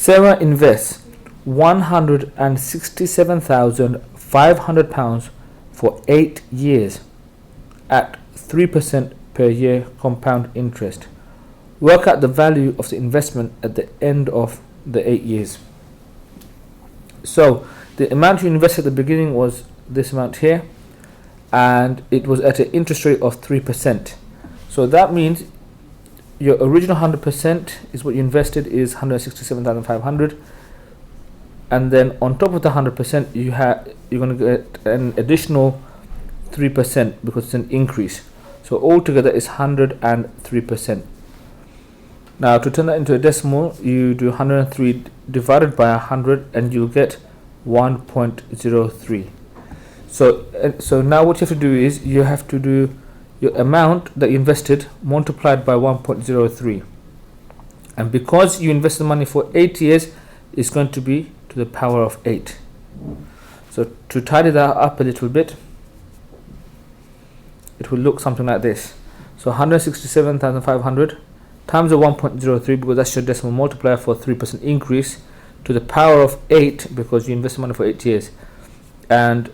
Sarah invests £167,500 for 8 years at 3% per year compound interest. Work out the value of the investment at the end of the 8 years. So the amount you invested at the beginning was this amount here, and it was at an interest rate of 3%. So that means your original 100% is what you invested is 167,500, and then on top of the 100% you're going to get an additional 3% because it's an increase. So altogether is 103%. Now to turn that into a decimal, you do 103 divided by 100 and you'll get 1.03. So now what you have to do is you have to do your amount that you invested multiplied by 1.03, and because you invested the money for 8 years, it's going to be to the power of 8. So to tidy that up a little bit, it will look something like this. So 167,500 times the 1.03, because that's your decimal multiplier for 3% increase, to the power of 8, because you invested money for 8 years, and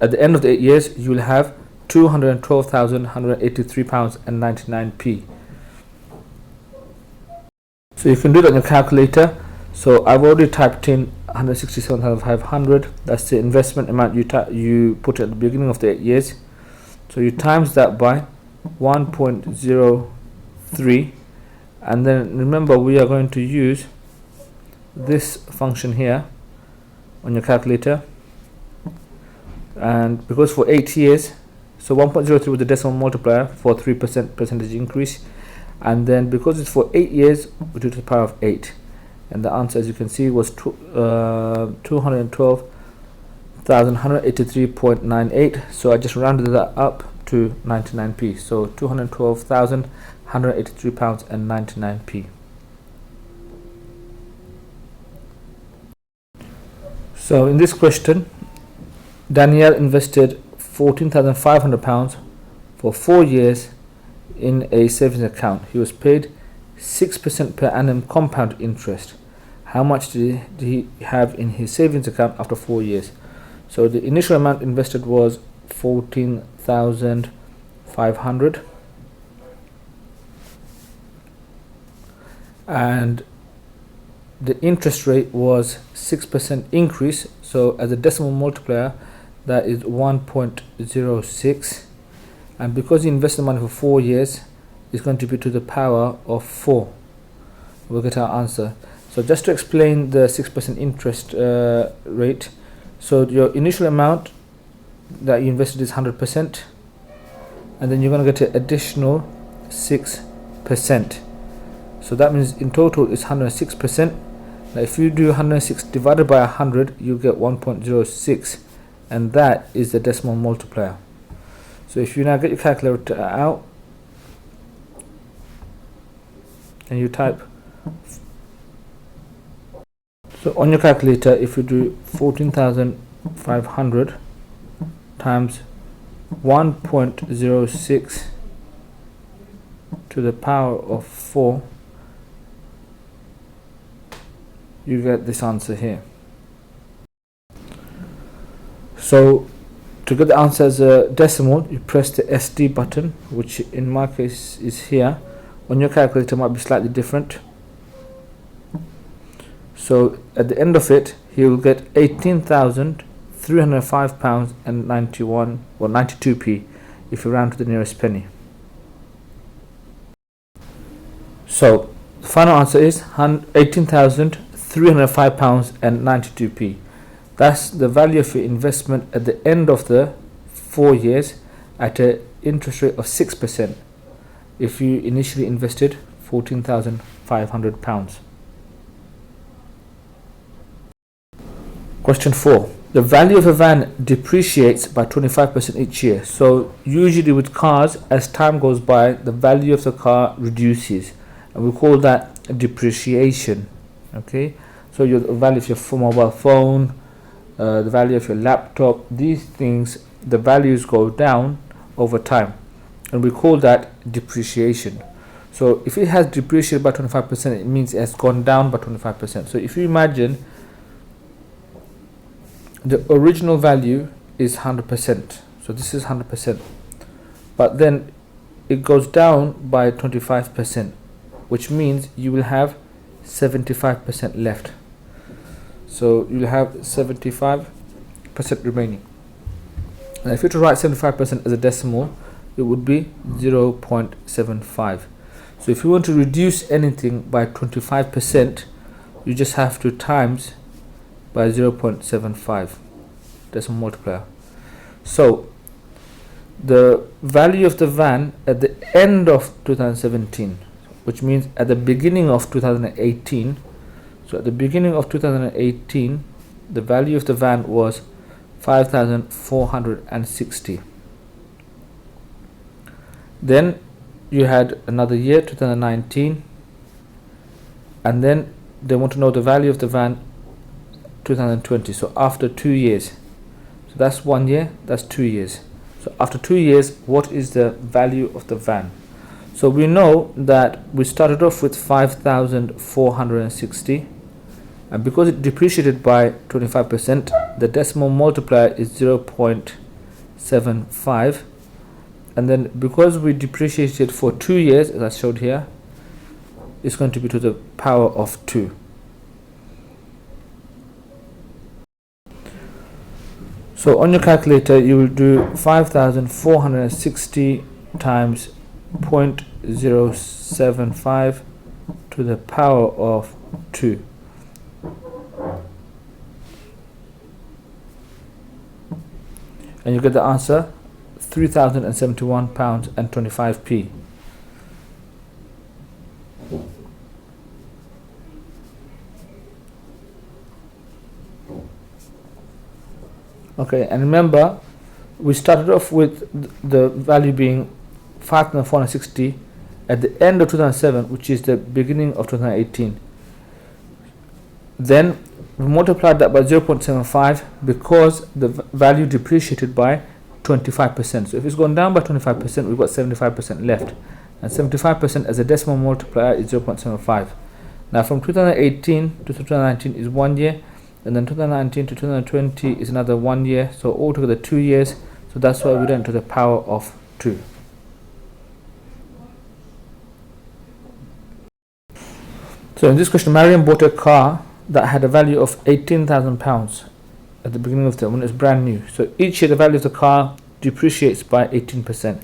at the end of the 8 years you will have £212,183.99. So you can do that on your calculator. So I've already typed in 167,500. That's the investment amount you put at the beginning of the 8 years. So you times that by 1.03, and then remember we are going to use this function here on your calculator, and because for 8 years, so 1.03 was the decimal multiplier for 3% percentage increase, and then because it's for 8 years we do to the power of 8, and the answer, as you can see, was 212,183.98. so I just rounded that up to 99p, so £212,183.99. So in this question, Danielle invested £14,500 for 4 years in a savings account. He was paid 6% per annum compound interest. How much did he have in his savings account after 4 years? So the initial amount invested was 14,500, and the interest rate was 6% increase, so as a decimal multiplier that is 1.06, and because he invested money for 4 years, it's going to be to the power of 4. We'll get our answer. So just to explain the 6% interest rate, so your initial amount that you invested is 100%, and then you're going to get an additional 6%. So that means in total it's 106%. Now if you do 106 divided by 100, you get 1.06, and that is the decimal multiplier. So if you now get your calculator out and you type, so on your calculator, if you do 14,500 times 1.06 to the power of 4, you get this answer here. So to get the answer as a decimal, you press the SD button, which in my case is here. On your calculator might be slightly different. So at the end of it, he will get £18,305.91 or 92p if you round to the nearest penny. So the final answer is £18,305.92. That's the value of your investment at the end of the 4 years at an interest rate of 6% if you initially invested £14,500. Question 4. The value of a van depreciates by 25% each year. So usually with cars, as time goes by, the value of the car reduces, and we call that depreciation. Okay, so your value of your mobile phone, the value of your laptop, these things, the values go down over time, and we call that depreciation. So if it has depreciated by 25%, it means it has gone down by 25%. So if you imagine the original value is 100%, so this is 100%, but then it goes down by 25%, which means you will have 75% left. So you'll have 75% remaining. And if you were to write 75% as a decimal, it would be 0.75. So if you want to reduce anything by 25%, you just have to times by 0.75 decimal multiplier. So the value of the van at the end of 2017, which means at the beginning of 2018, so at the beginning of 2018, the value of the van was 5,460. Then you had another year, 2019, and then they want to know the value of the van 2020, so after 2 years. So that's 1 year, that's 2 years. So after 2 years, what is the value of the van? So we know that we started off with 5,460, and because it depreciated by 25%, the decimal multiplier is 0.75. And then because we depreciated for 2 years, as I showed here, it's going to be to the power of 2. So on your calculator, you will do 5,460 times 0.075 to the power of 2. And you get the answer, £3,071.25p. Okay, and remember, we started off with the value being 5,460 at the end of 2007, which is the beginning of 2018. Then we multiplied that by 0.75 because the value depreciated by 25%. So if it's gone down by 25%, we've got 75% left, and 75% as a decimal multiplier is 0.75. Now from 2018 to 2019 is 1 year, and then 2019 to 2020 is another 1 year, so altogether 2 years. So that's why we went to the power of 2. So in this question, Miriam bought a car that had a value of £18,000 at the beginning of the when it's brand new. So each year the value of the car depreciates by 18%.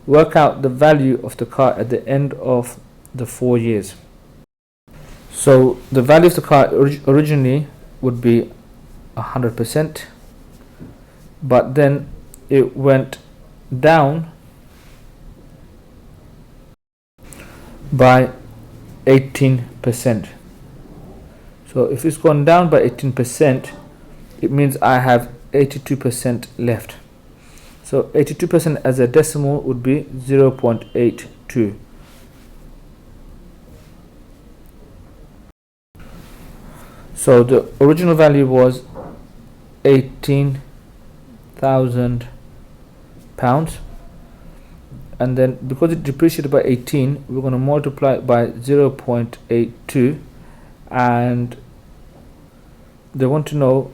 Work out the value of the car at the end of the 4 years. So the value of the car originally would be 100%, but then it went down by 18%. So if it's gone down by 18%, it means I have 82% left. So 82% as a decimal would be 0.82. So the original value was £18,000, and then because it depreciated by 18, we're going to multiply it by 0.82, and they want to know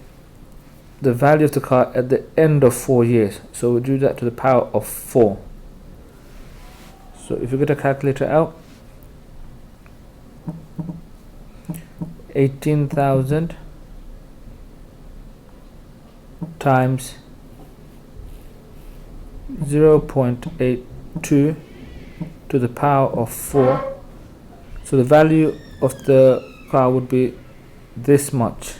the value of the car at the end of 4 years. So we do that to the power of 4. So if you get a calculator out, 18,000 times 0.82 to the power of 4. So the value of the car would be this much,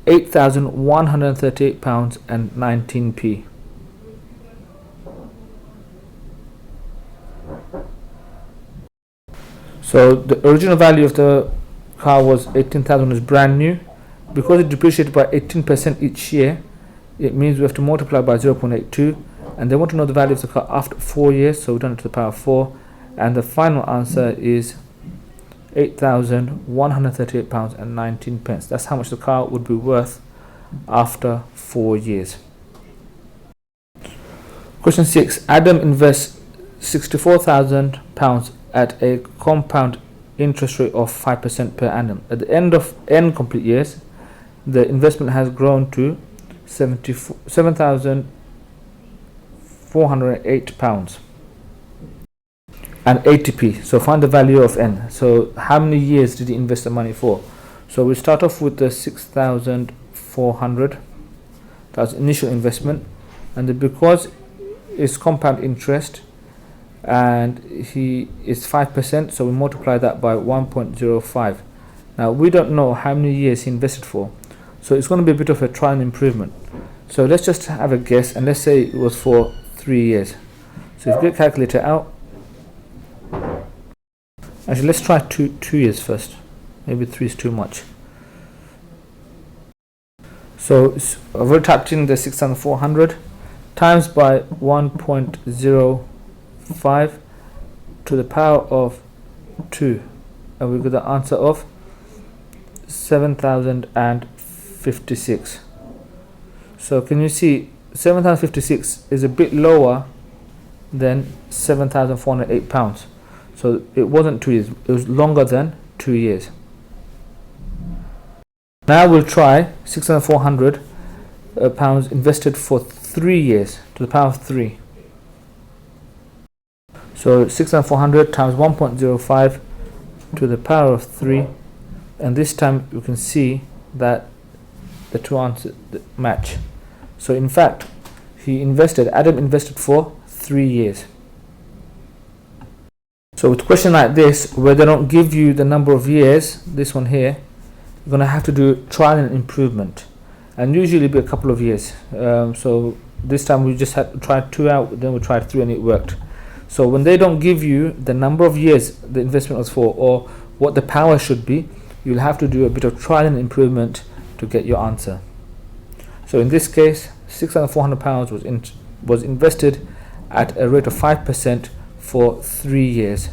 £8,138.19p. So the original value of the car was 18,000, is brand new. Because it depreciated by 18% each year, it means we have to multiply by 0.82, and they want to know the value of the car after 4 years, so we've done it to the power of 4, and the final answer is £8,138.19. That's how much the car would be worth after 4 years. Question 6. Adam invests £64,000 at a compound interest rate of 5% per annum. At the end of n complete years, the investment has grown to £7,408 and 80p. So find the value of n. So how many years did he invest the money for? So we start off with the 6,400. That's initial investment, and because it's compound interest and he is 5%, so we multiply that by 1.05. Now we don't know how many years he invested for, so it's going to be a bit of a trial and improvement. So let's just have a guess, and let's say it was for 3 years. So if you get a calculator out, actually let's try 2 years first. Maybe 3 is too much. So I've already typed in the 6,400 times by 1.05 to the power of 2, and we got the answer of 7,056. So can you see 7,056 is a bit lower than £7,408. So it wasn't 2 years, it was longer than 2 years. Now we'll try £6,400 invested for 3 years to the power of 3. So 6,400 times 1.05 to the power of 3, and this time you can see that the two answers match. So in fact, Adam invested for 3 years. So with a question like this, where they don't give you the number of years, this one here, you're going to have to do trial and improvement, and usually be a couple of years. So this time we just had to try 2 out, then we tried 3 and it worked. So when they don't give you the number of years the investment was for, or what the power should be, you'll have to do a bit of trial and improvement to get your answer. So in this case, £6,400 was invested at a rate of 5% for 3 years.